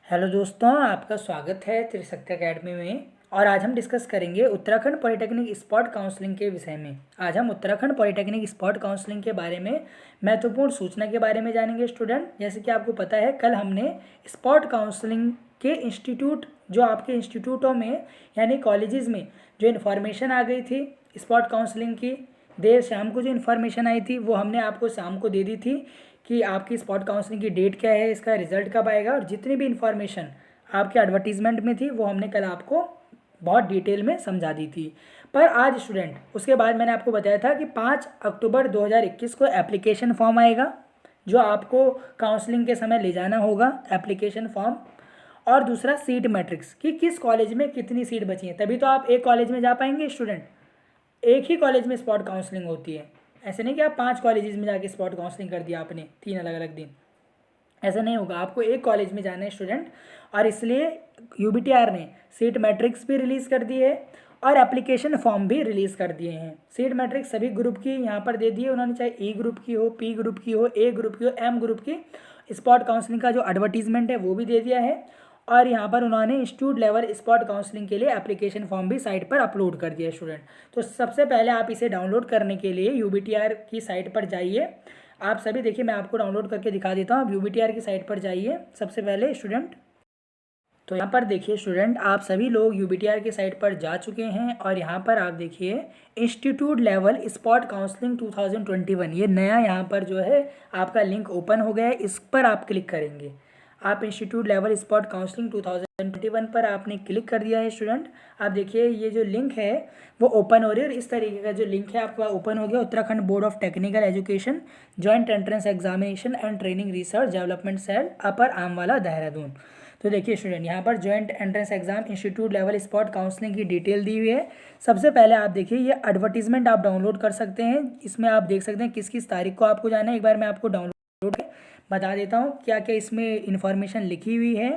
Hello दोस्तों, आपका स्वागत है त्रिशक्ति एकेडमी में। और आज हम डिस्कस करेंगे उत्तराखंड पॉलिटेक्निक स्पॉट काउंसलिंग के विषय में। आज हम उत्तराखंड पॉलिटेक्निक स्पॉट काउंसलिंग के बारे में महत्वपूर्ण सूचना के बारे में जानेंगे स्टूडेंट। जैसे कि आपको पता है, कल हमने स्पॉट काउंसलिंग के इंस्टीट्यूट, जो आपके इंस्टीट्यूटों में यानी कॉलेजेस में जो इन्फॉर्मेशन आ गई थी स्पॉट काउंसलिंग की, देर शाम को जो इन्फॉर्मेशन आई थी वो हमने आपको शाम को दे दी थी कि आपकी स्पॉट काउंसलिंग की डेट क्या है, इसका रिजल्ट कब आएगा, और जितनी भी इन्फॉर्मेशन आपके एडवर्टीजमेंट में थी वो हमने कल आपको बहुत डिटेल में समझा दी थी। पर आज स्टूडेंट, उसके बाद मैंने आपको बताया था कि 5 अक्टूबर 2021 को एप्लीकेशन फॉर्म आएगा जो आपको काउंसलिंग के समय ले जाना होगा, एप्लीकेशन फॉर्म। और दूसरा सीट मैट्रिक्स कि किस कॉलेज में कितनी सीट बची है, तभी तो आप एक कॉलेज में जा पाएंगे स्टूडेंट। एक ही कॉलेज में स्पॉट काउंसलिंग होती है, ऐसे नहीं कि आप 5 कॉलेजेस में जाके स्पॉट काउंसलिंग कर दिया आपने 3 अलग अलग दिन, ऐसा नहीं होगा। आपको एक कॉलेज में जाना है स्टूडेंट। और इसलिए यूबीटीआर ने सीट मैट्रिक्स भी रिलीज़ कर दी है और एप्लीकेशन फॉर्म भी रिलीज़ कर दिए हैं। सीट मैट्रिक्स सभी ग्रुप की यहाँ पर दे दी है उन्होंने, चाहे ई ग्रुप की हो, पी ग्रुप की हो, ए ग्रुप की हो, एम ग्रुप की। स्पॉट काउंसलिंग का जो एडवर्टीजमेंट है वो भी दे दिया है। और यहाँ पर उन्होंने इंस्टीट्यूट लेवल स्पॉट काउंसलिंग के लिए एप्लीकेशन फॉर्म भी साइट पर अपलोड कर दिया है स्टूडेंट। तो सबसे पहले आप इसे डाउनलोड करने के लिए यूबीटीआर की साइट पर जाइए। आप सभी देखिए, मैं आपको डाउनलोड करके दिखा देता हूँ। आप यूबीटीआर की साइट पर जाइए सबसे पहले स्टूडेंट। तो यहाँ पर देखिए स्टूडेंट, आप सभी लोग यूबीटीआर की साइट पर जा चुके हैं और यहाँ पर आप देखिए इंस्टीट्यूट लेवल स्पॉट काउंसलिंग 2021, ये नया यहाँ पर जो है आपका लिंक ओपन हो गया है। इस पर आप क्लिक करेंगे। आप इंस्टीट्यूट लेवल स्पॉट काउंसलिंग 2021 पर आपने क्लिक कर दिया है स्टूडेंट। आप देखिए ये जो लिंक है वो ओपन हो रही है और इस तरीके का जो लिंक है आपका ओपन हो गया। Uttarakhand board of technical education joint entrance examination and training research development cell, upper Aamwala, Dehradun. तो देखिए स्टूडेंट, यहाँ पर joint entrance exam institute level spot counselling की डिटेल दी हुई है। सबसे पहले आप देखिए ये एडवर्टीजमेंट आप डाउनलोड कर सकते हैं। इसमें आप देख सकते हैं किस किस तारीख को आपको जाना है। एक बार मैं आपको डाउनलोड बता देता हूँ क्या क्या इसमें इन्फॉर्मेशन लिखी हुई है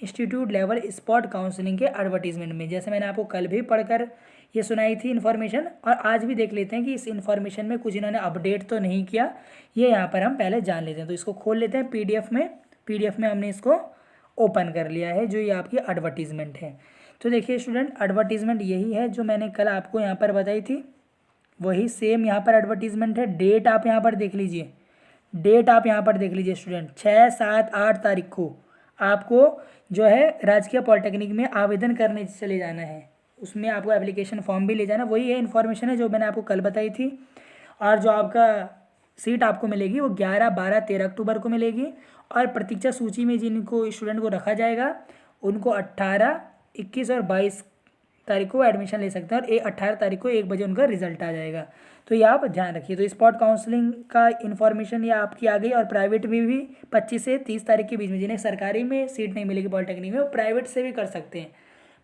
इंस्टीट्यूट लेवल स्पॉट काउंसलिंग के एडवर्टीजमेंट में। जैसे मैंने आपको कल भी पढ़कर ये सुनाई थी इन्फॉर्मेशन, और आज भी देख लेते हैं कि इस इन्फॉर्मेशन में कुछ इन्होंने अपडेट तो नहीं किया, ये यहाँ पर हम पहले जान लेते हैं। तो इसको खोल लेते हैं पीडीएफ में हमने इसको ओपन कर लिया है जो ये आपकी एडवर्टीजमेंट है। तो देखिए स्टूडेंट, एडवर्टीजमेंट यही है जो मैंने कल आपको यहाँ पर बताई थी, वही सेम यहाँ पर एडवर्टीजमेंट है। डेट आप यहाँ पर देख लीजिए, स्टूडेंट 6, 7, 8 तारीख को आपको जो है राजकीय पॉलिटेक्निक में आवेदन करने चले जाना है। उसमें आपको एप्लीकेशन फॉर्म भी ले जाना, वही है इन्फॉर्मेशन है जो मैंने आपको कल बताई थी। और जो आपका सीट आपको मिलेगी वो 11, 12, 13 अक्टूबर को मिलेगी। और प्रतीक्षा सूची में जिनको स्टूडेंट को रखा जाएगा उनको 18, 21 और 22 तारीख को एडमिशन ले सकते हैं और 18 तारीख को 1 बजे उनका रिजल्ट आ जाएगा। तो ये आप ध्यान रखिए। तो स्पॉट काउंसलिंग का इन्फॉर्मेशन ये आपकी आ गई। और प्राइवेट में भी 25 से 30 तारीख के बीच में, जिन्हें सरकारी में सीट नहीं मिलेगी पॉलिटेक्निक में, वो प्राइवेट से भी कर सकते हैं।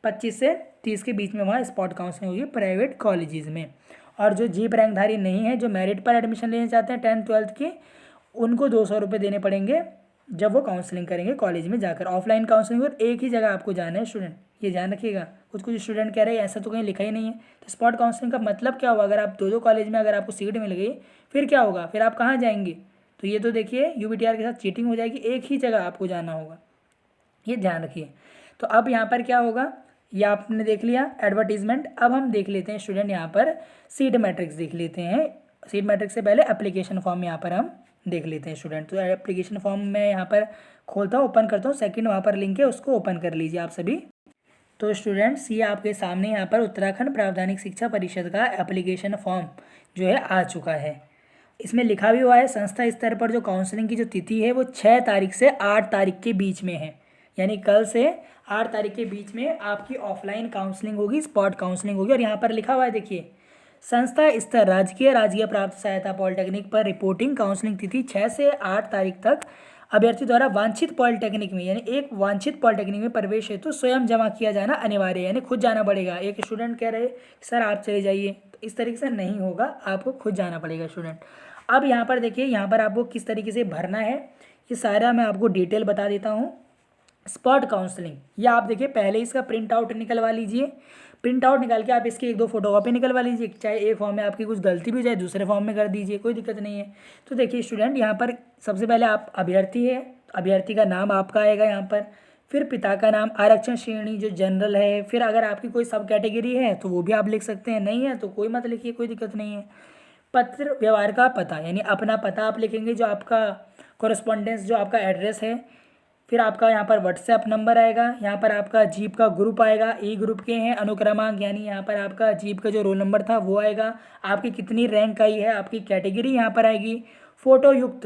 25 से 30 के बीच में वहाँ स्पॉट काउंसलिंग होगी प्राइवेट कॉलेजेस में। और जो जीप रैंकधारी नहीं है, जो मेरिट पर एडमिशन लेना चाहते हैं 10th 12th की, उनको 200 रुपये देने पड़ेंगे जब वो काउंसलिंग करेंगे कॉलेज में जाकर। ऑफलाइन काउंसलिंग और एक ही जगह आपको जाना है स्टूडेंट, ये ध्यान रखिएगा। कुछ स्टूडेंट कह रहे हैं ऐसा तो कहीं लिखा ही नहीं है। तो स्पॉट काउंसलिंग का मतलब क्या होगा? अगर आप दो कॉलेज में अगर आपको सीट मिल गई फिर क्या होगा, फिर आप कहाँ जाएंगे? तो ये तो देखिए यूबीटीआर के साथ चीटिंग हो जाएगी, एक ही जगह आपको जाना होगा, ये ध्यान रखिए। तो अब यहाँ पर क्या होगा, ये आपने देख लिया एडवर्टीजमेंट। अब हम देख लेते हैं स्टूडेंट यहाँ पर सीट मैट्रिक्स देख लेते हैं। सीट मैट्रिक्स से पहले एप्लीकेशन फॉर्म यहाँ पर हम देख लेते हैं स्टूडेंट। तो एप्लीकेशन फॉर्म मैं यहाँ पर खोलता हूँ, ओपन करता हूँ। सेकंड वहाँ पर लिंक है, उसको ओपन कर लीजिए आप सभी। तो स्टूडेंट्स, ये आपके सामने यहाँ पर उत्तराखंड प्रावधानिक शिक्षा परिषद का एप्लीकेशन फॉर्म जो है आ चुका है। इसमें लिखा भी हुआ है संस्था स्तर पर जो काउंसलिंग की जो तिथि है वो 6 तारीख से 8 तारीख के बीच में है। यानी कल से 8 तारीख के बीच में आपकी ऑफलाइन काउंसलिंग होगी, स्पॉट काउंसलिंग होगी। और यहाँ पर लिखा हुआ है देखिए, संस्था स्तर राजकीय प्राप्त सहायता पॉलिटेक्निक पर रिपोर्टिंग काउंसलिंग तिथि 6 से 8 तारीख तक अभ्यर्थी द्वारा वांछित पॉलिटेक्निक में, यानी एक वांछित पॉलिटेक्निक में प्रवेश हेतु स्वयं जमा किया जाना अनिवार्य है, यानी खुद जाना पड़ेगा। एक स्टूडेंट कह रहे सर आप चले जाइए, तो इस तरीके से नहीं होगा, आपको खुद जाना पड़ेगा स्टूडेंट। अब यहाँ पर देखिए, यहाँ पर आपको किस तरीके से भरना है ये सारा मैं आपको डिटेल बता देता हूँ। स्पॉट काउंसलिंग, ये आप देखिए पहले इसका प्रिंट आउट निकलवा लीजिए। प्रिंट आउट निकाल के आप इसकी 1-2 फोटोकॉपी निकलवा लीजिए। चाहे एक फॉर्म में आपकी कुछ गलती भी हो जाए दूसरे फॉर्म में कर दीजिए, कोई दिक्कत नहीं है। तो देखिए स्टूडेंट, यहाँ पर सबसे पहले आप अभ्यर्थी है, अभ्यर्थी का नाम आपका आएगा यहाँ पर, फिर पिता का नाम, आरक्षण श्रेणी जो जनरल है, फिर अगर आपकी कोई सब कैटेगरी है तो वो भी आप लिख सकते हैं, नहीं है तो कोई मत लिखिए, कोई दिक्कत नहीं है। पत्र व्यवहार का पता, यानी अपना पता आप लिखेंगे, जो आपका कॉरेस्पॉन्डेंस, जो आपका एड्रेस है। फिर आपका यहाँ पर व्हाट्सएप नंबर आएगा, यहाँ पर आपका जीप का ग्रुप आएगा, ई ग्रुप के हैं, अनुक्रमांक यानी यहाँ पर आपका जीप का जो रोल नंबर था वो आएगा, आपकी कितनी रैंक आई है, आपकी कैटेगरी यहाँ पर आएगी। फोटो युक्त,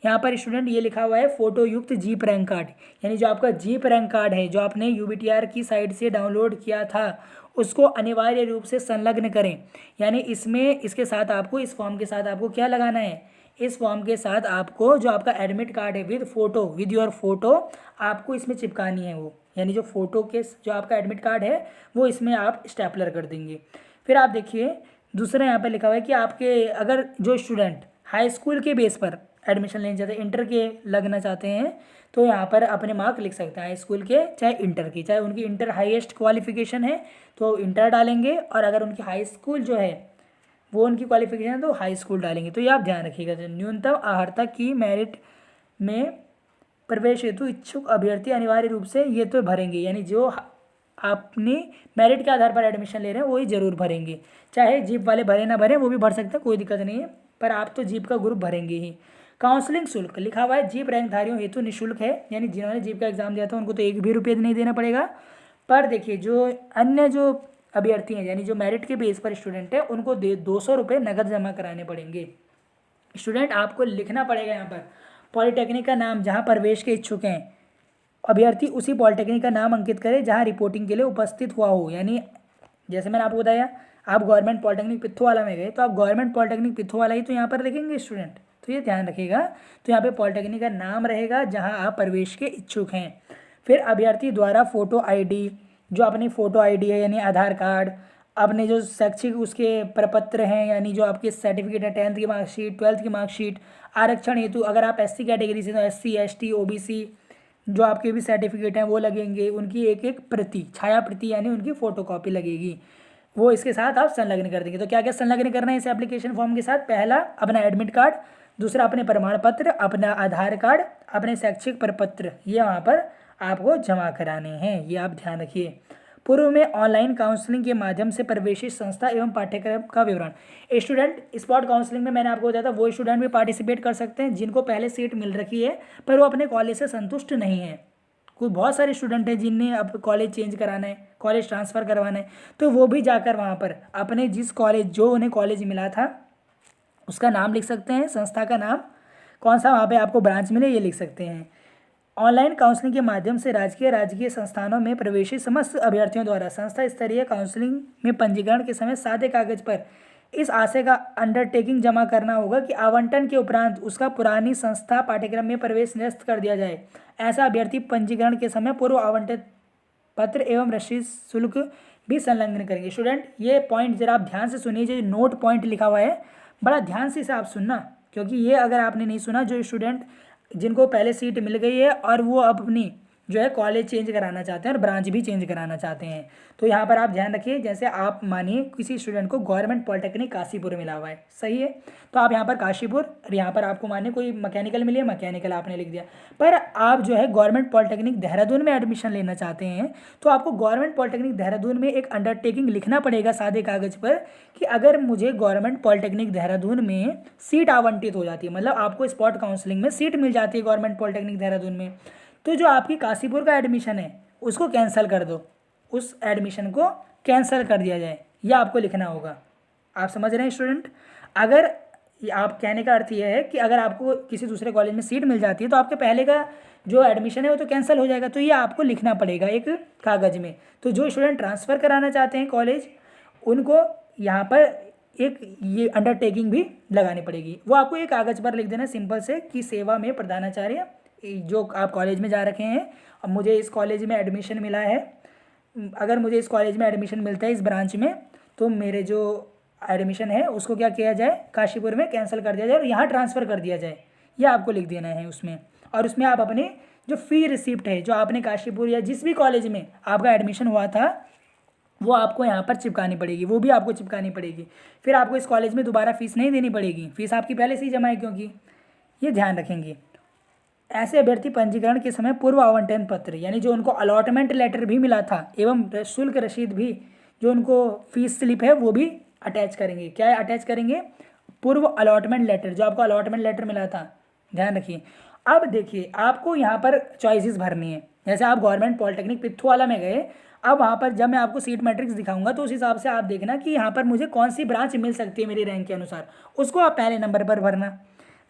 यहाँ पर स्टूडेंट ये लिखा हुआ है फोटो युक्त जीप रैंक कार्ड, यानी जो आपका जीप रैंक कार्ड है जो आपने यूबीटीआर की साइट से डाउनलोड किया था उसको अनिवार्य रूप से संलग्न करें। यानी इसमें इसके साथ आपको, इस फॉर्म के साथ आपको क्या लगाना है, इस फॉर्म के साथ आपको जो आपका एडमिट कार्ड है with photo, with your photo आपको इसमें चिपकानी है वो, यानी जो फोटो के जो आपका एडमिट कार्ड है वो इसमें आप स्टेपलर कर देंगे। फिर आप देखिए दूसरा यहाँ पर लिखा हुआ है कि आपके अगर जो स्टूडेंट हाई स्कूल के बेस पर एडमिशन लेना चाहते हैं, इंटर के लगना चाहते हैं, तो यहाँ पर अपने मार्क लिख सकते हैं हाई स्कूल के चाहे इंटर की, चाहे उनकी इंटर हाईएस्ट क्वालिफिकेशन है तो इंटर डालेंगे, और अगर उनकी हाई स्कूल जो है वो उनकी क्वालिफिकेशन है तो हाई स्कूल डालेंगे। तो ये आप ध्यान रखिएगा। तो न्यूनतम अर्हता की मेरिट में प्रवेश हेतु इच्छुक अभ्यर्थी अनिवार्य रूप से ये तो भरेंगे, यानी जो आपने मेरिट के आधार पर एडमिशन ले रहे हैं वही जरूर भरेंगे, चाहे जीप वाले भरे ना भरें वो भी भर सकते हैं, कोई दिक्कत नहीं है, पर आप तो जीप का ग्रुप भरेंगे ही। काउंसलिंग शुल्क लिखा हुआ है जीप रैंकधारियों हेतु निःशुल्क है, यानी जिन्होंने जीप का एग्जाम दिया था उनको तो एक भी रुपये नहीं देना पड़ेगा। पर देखिए जो अन्य जो अभ्यर्थी हैं, यानी जो मेरिट के बेस पर स्टूडेंट है, उनको 200 रुपये नकद जमा कराने पड़ेंगे। स्टूडेंट आपको लिखना पड़ेगा यहाँ पर पॉलिटेक्निक का नाम जहाँ प्रवेश के इच्छुक हैं अभ्यर्थी उसी पॉलिटेक्निक का नाम अंकित करें जहाँ रिपोर्टिंग के लिए उपस्थित हुआ हो। यानी जैसे मैंने आपको बताया, आप गवर्नमेंट पॉलिटेक्निक पिथौवाला में गए तो आप गवर्नमेंट पॉलिटेक्निक पिथौवाला ही तो यहाँ पर लिखेंगे स्टूडेंट, तो ये ध्यान रखिएगा। तो यहाँ पे पॉलिटेक्निक का नाम रहेगा जहाँ आप प्रवेश के इच्छुक हैं। फिर अभ्यर्थी द्वारा फोटो आईडी, जो अपनी फ़ोटो आईडी है यानी आधार कार्ड, अपने जो शैक्षिक उसके प्रपत्र हैं यानी जो आपके सर्टिफिकेट है, 10th की मार्कशीट, 12th की मार्कशीट, आरक्षण हेतु अगर आप एससी कैटेगरी से तो एससी एसटी ओबीसी जो आपके भी सर्टिफिकेट हैं वो लगेंगे, उनकी एक एक प्रति, छाया प्रति यानी उनकी फ़ोटोकॉपी लगेगी, वो इसके साथ आप संलग्न कर देंगे। तो क्या क्या संलग्न करना है इस एप्लीकेशन फॉर्म के साथ, पहला अपना एडमिट कार्ड, दूसरा अपने प्रमाण पत्र, अपना आधार कार्ड, अपने शैक्षिक प्रपत्र, ये वहाँ पर आपको जमा कराने हैं, ये आप ध्यान रखिए। पूर्व में ऑनलाइन काउंसलिंग के माध्यम से प्रवेशित संस्था एवं पाठ्यक्रम का विवरण। स्टूडेंट स्पॉट काउंसलिंग में मैंने आपको बताया था वो स्टूडेंट भी पार्टिसिपेट कर सकते हैं जिनको पहले सीट मिल रखी है पर वो अपने कॉलेज से संतुष्ट नहीं है। कोई बहुत सारे स्टूडेंट हैं जिन्हें अब कॉलेज चेंज कराना है, कॉलेज ट्रांसफ़र करवाना है, तो वो भी जाकर वहाँ पर अपने जिस कॉलेज, जो उन्हें कॉलेज मिला था उसका नाम लिख सकते हैं, संस्था का नाम कौन सा वहाँ पे आपको ब्रांच मिले ये लिख सकते हैं। ऑनलाइन काउंसलिंग के माध्यम से राजकीय संस्थानों में प्रवेशित समस्त अभ्यर्थियों द्वारा संस्था स्तरीय काउंसलिंग में पंजीकरण के समय सादे कागज पर इस आशय का अंडरटेकिंग जमा करना होगा कि आवंटन के उपरांत उसका पुरानी संस्था पाठ्यक्रम में प्रवेश निरस्त कर दिया जाए। ऐसा अभ्यर्थी पंजीकरण के समय पूर्व आवंटित पत्र एवं रसीद शुल्क भी संलग्न करेंगे। स्टूडेंट ये पॉइंट जरा आप ध्यान से सुनिए, जो नोट पॉइंट लिखा हुआ है बड़ा ध्यान से इसे आप सुनना, क्योंकि ये अगर आपने नहीं सुना, जो स्टूडेंट जिनको पहले सीट मिल गई है और वो अपनी जो है कॉलेज चेंज कराना चाहते हैं और ब्रांच भी चेंज कराना चाहते हैं, तो यहाँ पर आप ध्यान रखिए। जैसे आप मानिए किसी स्टूडेंट को गवर्नमेंट पॉलिटेक्निक काशीपुर मिला हुआ है, सही है, तो आप यहाँ पर काशीपुर, और यहाँ पर आपको मानिए कोई मैकेनिकल मिली है, मैकेनिकल आपने लिख दिया, पर आप जो है गवर्नमेंट पॉलिटेक्निक देहरादून में एडमिशन लेना चाहते हैं तो आपको गवर्नमेंट पॉलिटेक्निक देहरादून में एक अंडरटेकिंग लिखना पड़ेगा सादे कागज़ पर कि अगर मुझे गवर्नमेंट पॉलिटेक्निक देहरादून में सीट आवंटित हो जाती है, मतलब आपको स्पॉट काउंसलिंग में सीट मिल जाती है गवर्नमेंट पॉलिटेक्निक देहरादून में, तो जो आपकी काशीपुर का एडमिशन है उसको कैंसिल कर दो, उस एडमिशन को कैंसिल कर दिया जाए, यह आपको लिखना होगा। आप समझ रहे हैं स्टूडेंट? अगर आप कहने का अर्थ यह है कि अगर आपको किसी दूसरे कॉलेज में सीट मिल जाती है तो आपके पहले का जो एडमिशन है वो तो कैंसिल हो जाएगा, तो ये आपको लिखना पड़ेगा एक कागज़ में। तो जो स्टूडेंट ट्रांसफ़र कराना चाहते हैं कॉलेज, उनको यहाँ पर एक ये अंडरटेकिंग भी लगानी पड़ेगी, वो आपको एक कागज़ पर लिख देना सिंपल से कि सेवा में प्रधानाचार्य, जो आप कॉलेज में जा रखे हैं, अब मुझे इस कॉलेज में एडमिशन मिला है, अगर मुझे इस कॉलेज में एडमिशन मिलता है इस ब्रांच में, तो मेरे जो एडमिशन है उसको क्या किया जाए, काशीपुर में कैंसिल कर दिया जाए और यहाँ ट्रांसफ़र कर दिया जाए, यह आपको लिख देना है उसमें। और उसमें आप अपने जो फ़ी रिसिप्ट है, जो आपने काशीपुर या जिस भी कॉलेज में आपका एडमिशन हुआ था वो आपको यहाँ पर चिपकानी पड़ेगी, वो भी आपको चिपकानी पड़ेगी। फिर आपको इस कॉलेज में दोबारा फ़ीस नहीं देनी पड़ेगी, फ़ीस आपकी पहले से ही जमा है, क्योंकि ये ध्यान रखेंगे। ऐसे अभ्यर्थी पंजीकरण के समय पूर्व आवंटन पत्र यानी जो उनको अलॉटमेंट लेटर भी मिला था एवं शुल्क रसीद भी, जो उनको फीस स्लिप है वो भी अटैच करेंगे। क्या अटैच करेंगे? पूर्व अलॉटमेंट लेटर, जो आपको अलॉटमेंट लेटर मिला था, ध्यान रखिए। अब देखिए आपको यहाँ पर चॉइसेस भरनी है। जैसे आप गवर्नमेंट पॉलिटेक्निक पिथौरागढ़ में गए, अब वहाँ पर जब मैं आपको सीट मैट्रिक्स दिखाऊंगा तो उस हिसाब से आप देखना कि यहाँ पर मुझे कौन सी ब्रांच मिल सकती है मेरी रैंक के अनुसार, उसको आप पहले नंबर पर भरना।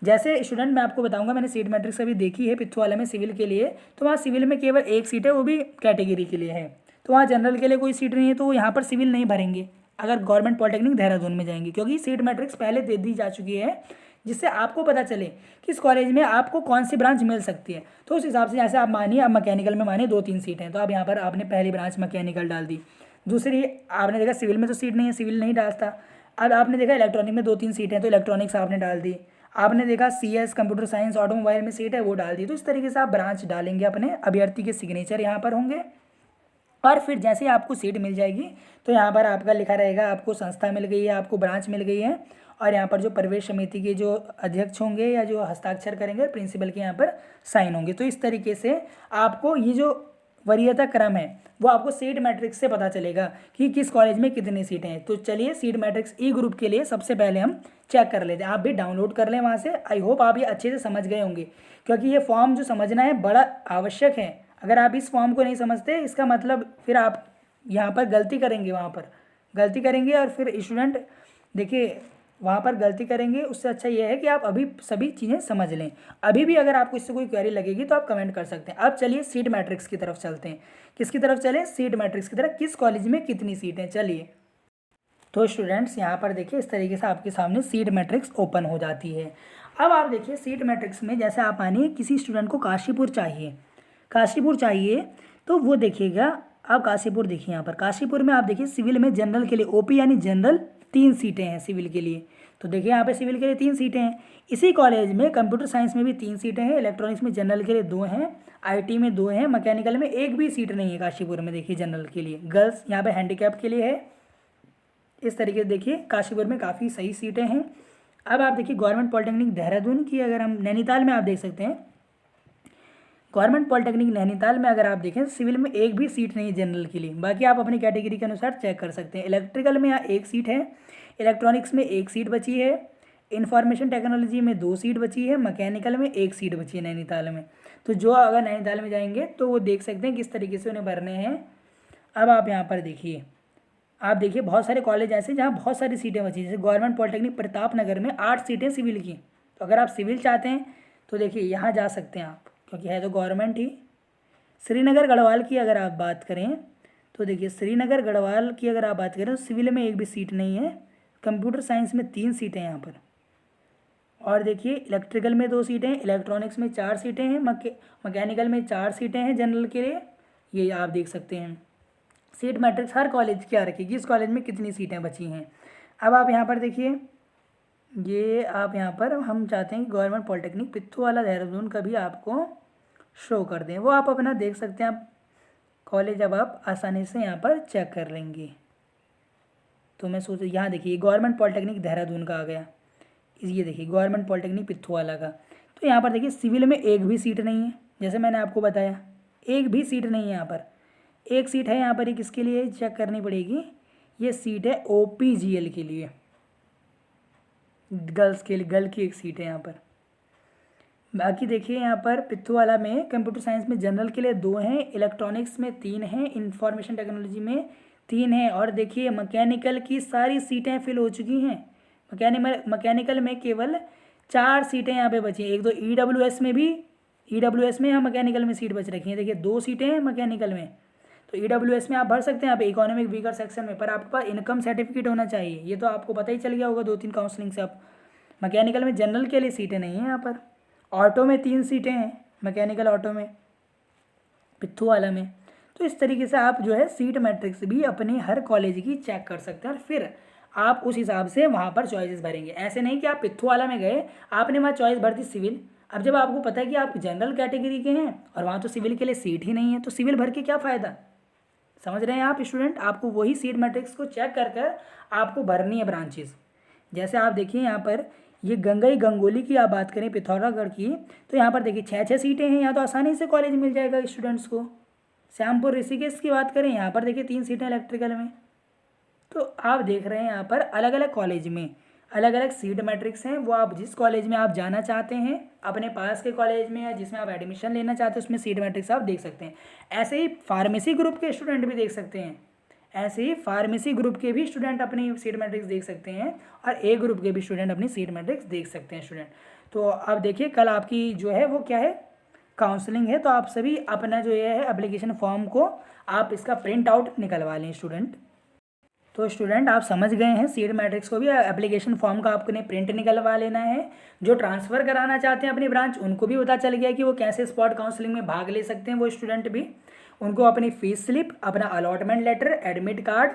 जैसे स्टूडेंट मैं आपको बताऊंगा, मैंने सीट मैट्रिक्स अभी देखी है पिथौरागढ़ में सिविल के लिए, तो वहाँ सिविल में केवल एक सीट है, वो भी कैटेगरी के लिए है। तो वहाँ जनरल के लिए कोई सीट नहीं है, तो वो यहाँ पर सिविल नहीं भरेंगे अगर गवर्नमेंट पॉलिटेक्निक देहरादून में जाएंगे, क्योंकि सीट मैट्रिक्स पहले दे दी जा चुकी है, जिससे आपको पता चले कि इस कॉलेज में आपको कौन सी ब्रांच मिल सकती है। तो उस हिसाब से जैसे आप मानिए आप मैकेनिकल में मानिए 2-3 सीट हैं, तो आप यहाँ पर आपने पहली ब्रांच मैकेनिकल डाल दी। दूसरी आपने देखा सिविल में तो सीट नहीं है, सिविल नहीं डालता। अब आपने देखा इलेक्ट्रॉनिक में 2-3 सीट हैं, तो इलेक्ट्रॉनिक्स आपने डाल दी। आपने देखा CS कंप्यूटर साइंस ऑटोमोबाइल में सीट है, वो डाल दी। तो इस तरीके से आप ब्रांच डालेंगे, अपने अभ्यर्थी के सिग्नेचर यहाँ पर होंगे, और फिर जैसे ही आपको सीट मिल जाएगी तो यहाँ पर आपका लिखा रहेगा आपको संस्था मिल गई है, आपको ब्रांच मिल गई है, और यहाँ पर जो प्रवेश समिति के जो अध्यक्ष होंगे या जो हस्ताक्षर करेंगे प्रिंसिपल के यहाँ पर साइन होंगे। तो इस तरीके से आपको ये जो वरीयता क्रम है वो आपको सीट मैट्रिक्स से पता चलेगा कि किस कॉलेज में कितनी सीटें हैं। तो चलिए सीट मैट्रिक्स ई ग्रुप के लिए सबसे पहले हम चेक कर लेते हैं। आप भी डाउनलोड कर लें वहाँ से। आई होप आप ये अच्छे से समझ गए होंगे, क्योंकि ये फॉर्म जो समझना है बड़ा आवश्यक है। अगर आप इस फॉर्म को नहीं समझते, इसका मतलब फिर आप यहाँ पर गलती करेंगे, वहाँ पर गलती करेंगे, और फिर स्टूडेंट देखिए वहाँ पर गलती करेंगे। उससे अच्छा ये है कि आप अभी सभी चीज़ें समझ लें। अभी भी अगर आपको इससे कोई क्वेरी लगेगी तो आप कमेंट कर सकते हैं। अब चलिए सीट मैट्रिक्स की तरफ चलते हैं। किसकी तरफ चलें? सीट मैट्रिक्स की तरफ। किस कॉलेज में कितनी सीटें, चलिए। तो स्टूडेंट्स यहाँ पर देखिए इस तरीके से आपके सामने सीट मैट्रिक्स ओपन हो जाती है। अब आप देखिए सीट मैट्रिक्स में जैसे आप मानिए किसी स्टूडेंट को काशीपुर चाहिए, काशीपुर चाहिए, तो वो देखिएगा। आप काशीपुर देखिए, यहाँ पर काशीपुर में आप देखिए सिविल में जनरल के लिए OP यानी जनरल 3 सीटें हैं सिविल के लिए। तो देखिए यहाँ पे सिविल के लिए 3 सीटें हैं। इसी कॉलेज में कंप्यूटर साइंस में भी 3 सीटें हैं, इलेक्ट्रॉनिक्स में जनरल के लिए 2 हैं, IT में 2 हैं, मैकेनिकल में एक भी सीट नहीं है काशीपुर में। देखिए जनरल के लिए गर्ल्स यहाँ पे हैंडीकैप के लिए है। इस तरीके से देखिए काशीपुर में काफ़ी सही सीटें हैं। अब आप देखिए गवर्नमेंट पॉलिटेक्निक देहरादून की, अगर हम नैनीताल में आप देख सकते हैं, गवर्नमेंट पॉलिटेक्निक नैनीताल में अगर आप देखें सिविल में एक भी सीट नहीं है जनरल के लिए। बाकी आप अपनी कैटेगरी के अनुसार चेक कर सकते हैं। इलेक्ट्रिकल में यहाँ 1 सीट है, इलेक्ट्रॉनिक्स में 1 सीट बची है, इंफॉर्मेशन टेक्नोलॉजी में 2 सीट बची है, मैकेनिकल में 1 सीट बची है नैनीताल में। तो जो अगर नैनीताल में जाएंगे तो वो देख सकते हैं किस तरीके से उन्हें भरने हैं। अब आप यहाँ पर देखिए, आप देखिए बहुत सारे कॉलेज ऐसे जहाँ बहुत सारी सीटें बची, जैसे गवर्नमेंट पॉलिटेक्निक प्रतापनगर में 8 सीटें सिविल की। तो अगर आप सिविल चाहते हैं तो देखिए यहाँ जा सकते हैं आप, क्योंकि है तो गवर्नमेंट ही। श्रीनगर गढ़वाल की अगर आप बात करें तो देखिए श्रीनगर गढ़वाल की अगर आप बात करें तो सिविल में एक भी सीट नहीं है, कंप्यूटर साइंस में 3 सीटें हैं यहाँ पर। और देखिए इलेक्ट्रिकल में 2 सीटें हैं, इलेक्ट्रॉनिक्स में 4 सीटें हैं, मैकेनिकल में 4 सीटें हैं जनरल के लिए। ये आप देख सकते हैं। सीट मैट्रिक्स हर कॉलेज की आ रखी, इस कॉलेज में कितनी सीटें बची हैं। अब आप यहाँ पर देखिए, ये आप यहाँ पर हम चाहते हैं कि गवर्नमेंट पॉलिटेक्निक पिथौरागढ़ देहरादून का भी आपको शो कर दें, वो आप अपना देख सकते हैं। आप कॉलेज अब आप आसानी से यहाँ पर चेक कर लेंगे। तो मैं सोच यहाँ देखिए गवर्नमेंट पॉलिटेक्निक देहरादून का आ गया, ये देखिए गवर्नमेंट पॉलिटेक्निक पिथौरागढ़ का। तो यहाँ पर देखिए सिविल में एक भी सीट नहीं है, जैसे मैंने आपको बताया एक भी सीट नहीं है यहाँ पर। एक सीट है यहाँ पर, ये किसके लिए चेक करनी पड़ेगी, ये सीट है OPGL के लिए, गर्ल्स के लिए, गर्ल की एक सीट है यहाँ पर। बाकी देखिए यहाँ पर पिथौरागढ़ में कंप्यूटर साइंस में जनरल के लिए 2 हैं, इलेक्ट्रॉनिक्स में 3 हैं, इंफॉर्मेशन टेक्नोलॉजी में 3 हैं, और देखिए मैकेनिकल की सारी सीटें फिल हो चुकी हैं। मैकेनिकल में केवल 4 सीटें यहाँ पे बची हैं। एक तो EWS में भी, EWS में यहाँ मैकेनिकल में सीट बच रखी है। देखिए 2 सीटें हैं मैकेनिकल में, तो EWS में आप भर सकते हैं आप इकोनॉमिक वीकर सेक्शन में, पर आपके पास इनकम सर्टिफिकेट होना चाहिए। ये तो आपको पता ही चल गया होगा 2-3 काउंसलिंग से। आप मैकेनिकल में जनरल के लिए सीटें नहीं हैं यहाँ पर। ऑटो में 3 सीटें हैं, मैकेनिकल ऑटो में पिथौरागढ़ में। तो इस तरीके से आप जो है सीट मैट्रिक्स भी अपने हर कॉलेज की चेक कर सकते हैं, और फिर आप उस हिसाब से वहाँ पर चॉइसेस भरेंगे। ऐसे नहीं कि आप पिथौरागढ़ में गए, आपने वहाँ चॉइस भर दी सिविल। अब जब आपको पता है कि आप जनरल कैटेगरी के हैं और वहाँ तो सिविल के लिए सीट ही नहीं है, तो सिविल भर के क्या फ़ायदा। समझ रहे हैं आप स्टूडेंट? आपको वही सीट मैट्रिक्स को चेक कर कर आपको भरनी है ब्रांचेस। जैसे आप देखिए यहाँ पर ये गंगई गंगोली की आप बात करें पिथौरागढ़ की, तो यहाँ पर देखिए 6 सीटें हैं, यहाँ तो आसानी से कॉलेज मिल जाएगा स्टूडेंट्स को। श्यामपुर ऋषिकेश की बात करें, यहाँ पर देखिए 3 सीटें इलेक्ट्रिकल में। तो आप देख रहे हैं यहाँ पर अलग अलग कॉलेज में अलग अलग सीट मैट्रिक्स हैं, वो आप जिस कॉलेज में आप जाना चाहते हैं अपने पास के कॉलेज में या जिसमें आप एडमिशन लेना चाहते हैं उसमें सीट मैट्रिक्स आप देख सकते हैं। ऐसे ही फार्मेसी ग्रुप के स्टूडेंट भी देख सकते हैं, ऐसे ही फार्मेसी ग्रुप के भी स्टूडेंट अपनी सीट मैट्रिक्स देख सकते हैं और ए ग्रुप के भी स्टूडेंट अपनी सीट मैट्रिक्स देख सकते हैं स्टूडेंट। तो आप देखिए कल आपकी जो है वो क्या है, काउंसलिंग है, तो आप सभी अपना जो ये है एप्लीकेशन फॉर्म को आप इसका प्रिंट आउट निकलवा लें स्टूडेंट। तो स्टूडेंट आप समझ गए हैं, सीट मैट्रिक्स को भी एप्लीकेशन फॉर्म का आपको प्रिंट निकलवा लेना है। जो ट्रांसफ़र कराना चाहते हैं अपनी ब्रांच उनको भी पता चल गया कि वो कैसे स्पॉट काउंसलिंग में भाग ले सकते हैं, वो स्टूडेंट भी। उनको अपनी फीस स्लिप, अपना अलॉटमेंट लेटर, एडमिट कार्ड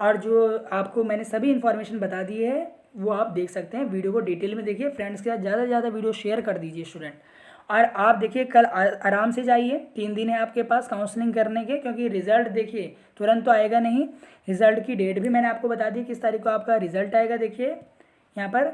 और जो आपको मैंने सभी इन्फॉर्मेशन बता दी है वो आप देख सकते हैं। वीडियो को डिटेल में देखिए, फ्रेंड्स के साथ ज़्यादा से ज़्यादा वीडियो शेयर कर दीजिए स्टूडेंट। और आप देखिए कल आराम से जाइए, 3 दिन है आपके पास काउंसलिंग करने के, क्योंकि रिज़ल्ट देखिए तुरंत तो आएगा नहीं। रिज़ल्ट की डेट भी मैंने आपको बता दी किस तारीख को आपका रिज़ल्ट आएगा। देखिए यहाँ पर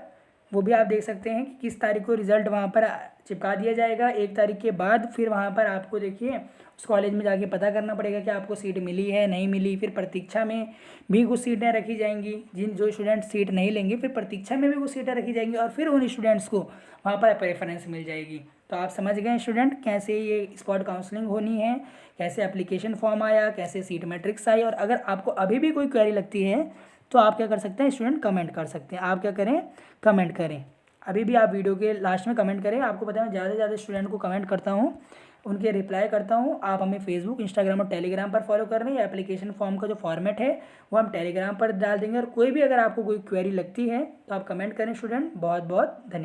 वो भी आप देख सकते हैं कि किस तारीख को रिज़ल्ट वहाँ पर चिपका दिया जाएगा। 1 तारीख के बाद फिर वहाँ पर आपको देखिए उस कॉलेज में जाके पता करना पड़ेगा कि आपको सीट मिली है नहीं मिली। फिर प्रतीक्षा में भी कुछ सीटें रखी जाएंगी, जो स्टूडेंट सीट नहीं लेंगे फिर प्रतीक्षा में भी कुछ सीटें रखी जाएंगी और फिर उन स्टूडेंट्स को वहाँ पर प्रेफरेंस मिल जाएगी। तो आप समझ गए स्टूडेंट कैसे ये स्पॉट काउंसलिंग होनी है, कैसे एप्लीकेशन फॉर्म आया, कैसे सीट मैट्रिक्स आई। और अगर आपको अभी भी कोई क्वेरी लगती है तो आप क्या कर सकते हैं स्टूडेंट, कमेंट कर सकते हैं। आप क्या करें, कमेंट करें। अभी भी आप वीडियो के लास्ट में कमेंट करें। आपको पता है मैं ज़्यादा से ज़्यादा स्टूडेंट को कमेंट करता हूँ, उनके रिप्लाई करता हूँ। आप हमें फेसबुक, इंस्टाग्राम और टेलीग्राम पर फॉलो कर रहे हैं। एप्लीकेशन फॉर्म का जो फॉर्मेट है वो हम टेलीग्राम पर डाल देंगे। और कोई भी अगर आपको कोई क्वेरी लगती है तो आप कमेंट करें स्टूडेंट। बहुत बहुत धन्यवाद।